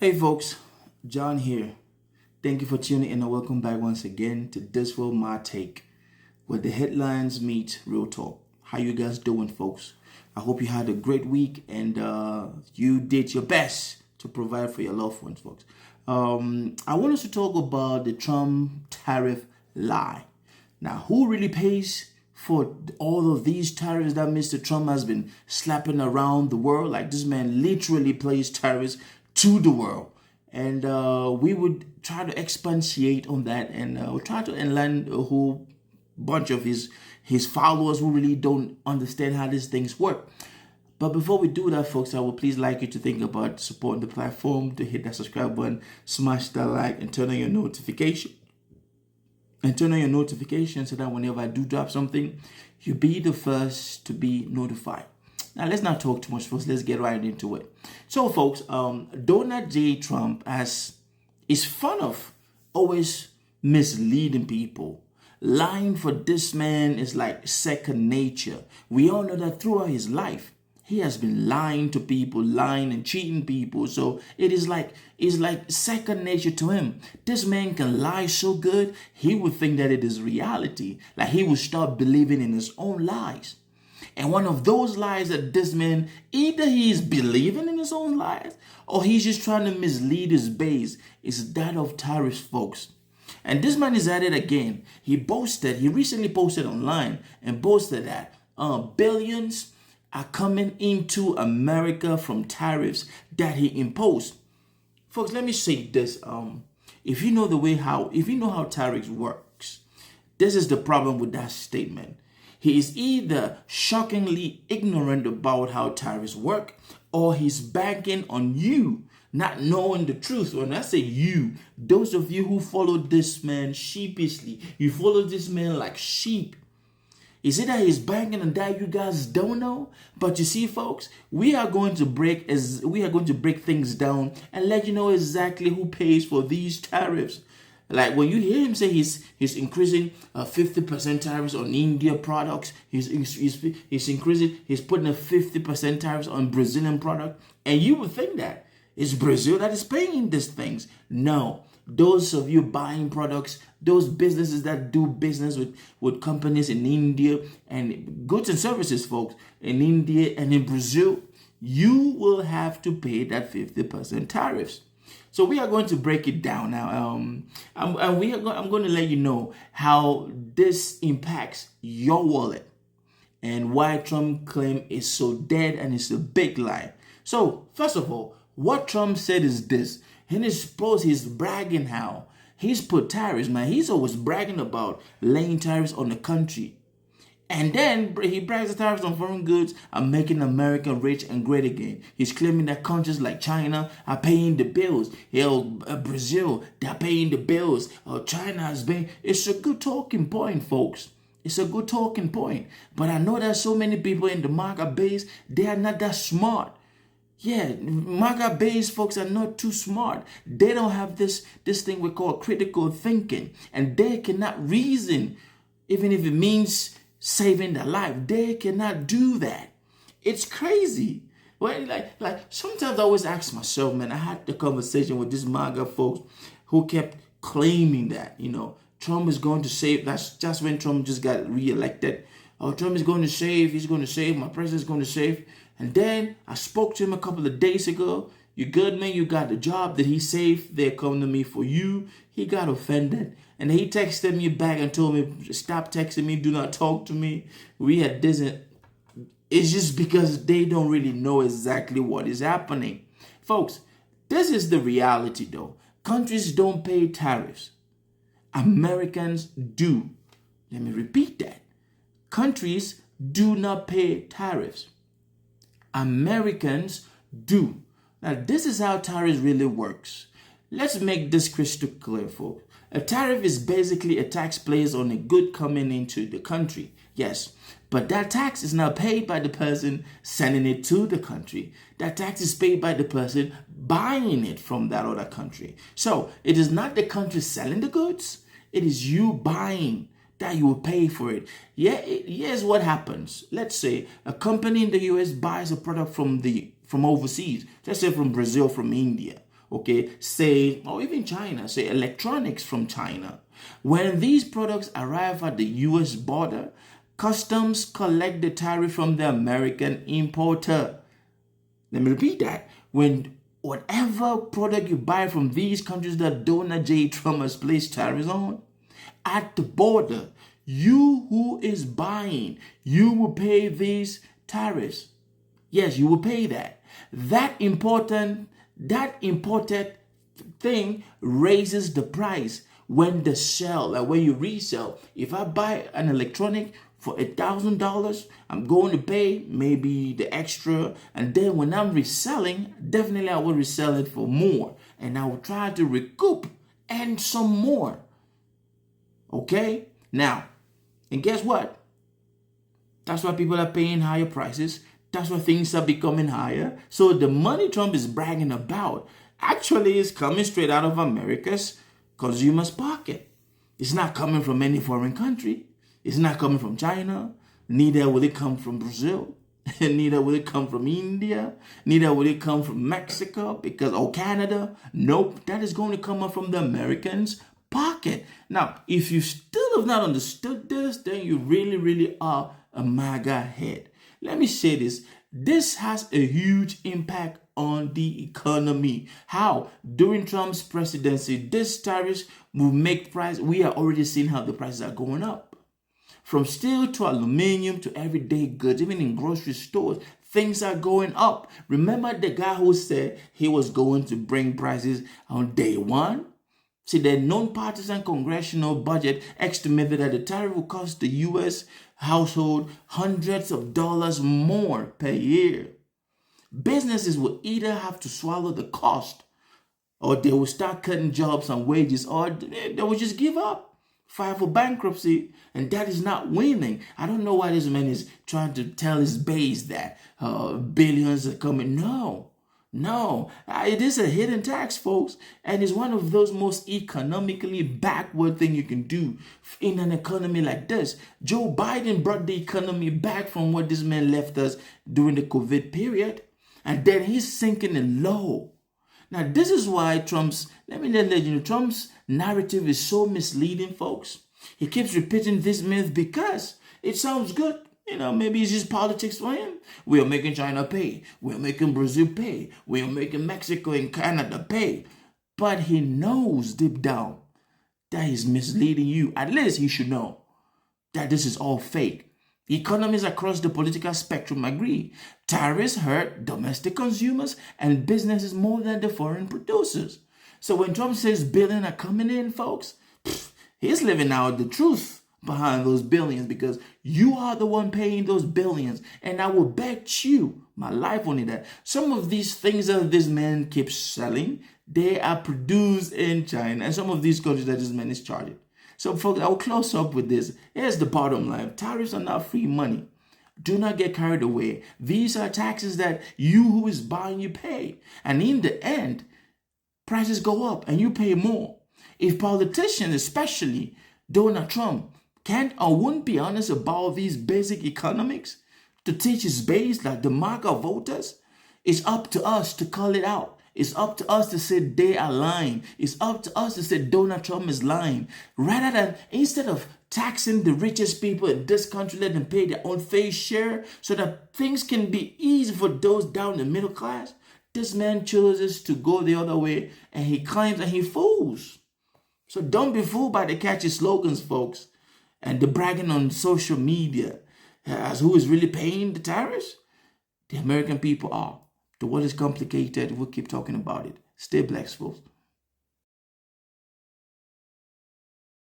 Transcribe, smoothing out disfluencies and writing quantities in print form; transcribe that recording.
Hey folks, John here. Thank you for tuning in and welcome back once again to This Will My Take, where the headlines meet real talk. How you guys doing, folks? I hope you had a great week and you did your best to provide for your loved ones, folks. I want us to talk about the Trump tariff lie. Now, who really pays for all of these tariffs that Mr. Trump has been slapping around the world? Like, this man literally plays tariffs to the world. And we would try to expatiate on that, and we'll try to enlighten a whole bunch of his followers who really don't understand how these things work. But before we do that, folks, I would please like you to think about supporting the platform, to hit that subscribe button, smash that like, and turn on your notification. And turn on your notifications so that whenever I do drop something, you'll be the first to be notified. Now, let's not talk too much, folks. Let's get right into it. So, folks, Donald J. Trump is fond of always misleading people. Lying for this man is like second nature. We all know that throughout his life, he has been lying to people, lying and cheating people. So it's like second nature to him. This man can lie so good, he would think that it is reality. Like, he would start believing in his own lies. And one of those lies that this man, either he's believing in his own lies or he's just trying to mislead his base, is that of tariffs, folks. And this man is at it again. He recently posted online and boasted that billions are coming into America from tariffs that he imposed. Folks, let me say this. If you know how tariffs works, this is the problem with that statement. He is either shockingly ignorant about how tariffs work, or he's banking on you not knowing the truth. When I say you, those of you who follow this man sheepishly, you follow this man like sheep. Is it that he's banking on that you guys don't know? But you see, folks, we are going to break things down and let you know exactly who pays for these tariffs. Like, when you hear him say he's increasing 50% tariffs on India products, he's putting a 50% tariffs on Brazilian product, and you would think that it's Brazil that is paying these things. No, those of you buying products, those businesses that do business with companies in India and goods and services, folks, in India and in Brazil, you will have to pay that 50% tariffs. So we are going to break it down now. I'm going to let you know how this impacts your wallet and why Trump claim is so dead and it's a big lie. So first of all, what Trump said is this. In his post, he's bragging how he's put tariffs. Man, he's always bragging about laying tariffs on the country. And then he brags the tariffs on foreign goods are making America rich and great again. He's claiming that countries like China are paying the bills. Brazil, they're paying the bills. China is paying. It's a good talking point, folks. It's a good talking point. But I know that so many people in the MAGA base, they are not that smart. Yeah, MAGA base folks are not too smart. They don't have this thing we call critical thinking. And they cannot reason, even if it means saving their life. They cannot do that. It's crazy. Well, like sometimes I always ask myself, man, I had the conversation with these MAGA folks who kept claiming that, Trump is going to save. That's just when Trump just got reelected. Oh, Trump is going to save. He's going to save. My president's going to save. And then I spoke to him a couple of days ago. You good, man? You got the job that he saved. They're coming to me for you. He got offended. And he texted me back and told me, stop texting me. Do not talk to me. We had this. It's just because they don't really know exactly what is happening. Folks, this is the reality though. Countries don't pay tariffs. Americans do. Let me repeat that. Countries do not pay tariffs. Americans do. Now, this is how tariffs really works. Let's make this crystal clear, folks. A tariff is basically a tax placed on a good coming into the country. Yes, but that tax is not paid by the person sending it to the country. That tax is paid by the person buying it from that other country. So it is not the country selling the goods. It is you buying that you will pay for it. Yeah, here's what happens. Let's say a company in the US buys a product from overseas. Let's say from Brazil, from India. okay, say, or even China, say electronics from China. When these products arrive at the US border, customs collect the tariff from the American importer. Let me repeat that. When whatever product you buy from these countries that Donald J. Trump has placed tariffs on, at the border, you who is buying, you will pay these tariffs. Yes, you will pay that. That imported thing raises the price when the sell, like when you resell. If I buy an electronic for $1,000, I'm going to pay maybe the extra, and then when I'm reselling, definitely I will resell it for more, and I will try to recoup and some more. Okay? Now, and guess what? That's why people are paying higher prices. That's why things are becoming higher. So the money Trump is bragging about actually is coming straight out of America's consumer's pocket. It's not coming from any foreign country. It's not coming from China. Neither will it come from Brazil. Neither will it come from India. Neither will it come from Mexico or Canada. Nope, that is going to come up from the Americans' pocket. Now, if you still have not understood this, then you really, really are a MAGA head. Let me say this. This has a huge impact on the economy. How? During Trump's presidency, this tariffs will make price. We are already seeing how the prices are going up. From steel to aluminum to everyday goods, even in grocery stores, things are going up. Remember the guy who said he was going to bring prices on day one? See, the non-partisan congressional budget estimated that the tariff will cost the U.S. household hundreds of dollars more per year. Businesses will either have to swallow the cost, or they will start cutting jobs and wages, or they will just give up, file for bankruptcy, and that is not winning. I don't know why this man is trying to tell his base that billions are coming. No, it is a hidden tax, folks, and it's one of those most economically backward thing you can do in an economy like this. Joe Biden brought the economy back from what this man left us during the COVID period, and then he's sinking it low. Now, this is why Trump's narrative is so misleading, folks. He keeps repeating this myth because it sounds good. Maybe it's just politics for him. We are making China pay. We are making Brazil pay. We are making Mexico and Canada pay. But he knows deep down that he's misleading you. At least he should know that this is all fake. Economies across the political spectrum agree. Tariffs hurt domestic consumers and businesses more than the foreign producers. So when Trump says billions are coming in, folks, he's living out the truth behind those billions, because you are the one paying those billions. And I will bet you my life on it that some of these things that this man keeps selling, they are produced in China and some of these countries that this man is charging. So folks, I will close up with this. Here's the bottom line. Tariffs are not free money. Do not get carried away. These are taxes that you who is buying, you pay. And in the end, prices go up and you pay more. If politicians, especially Donald Trump, can't or won't be honest about these basic economics to teach his base, like the MAGA voters, it's up to us to call it out. It's up to us to say they are lying. It's up to us to say Donald Trump is lying. Rather than, instead of taxing the richest people in this country, let them pay their own fair share so that things can be easy for those down the middle class, this man chooses to go the other way, and he claims and he fools. So don't be fooled by the catchy slogans, folks, and the bragging on social media as who is really paying the tariffs. The American people are. The world is complicated. We'll keep talking about it. Stay blessed, folks.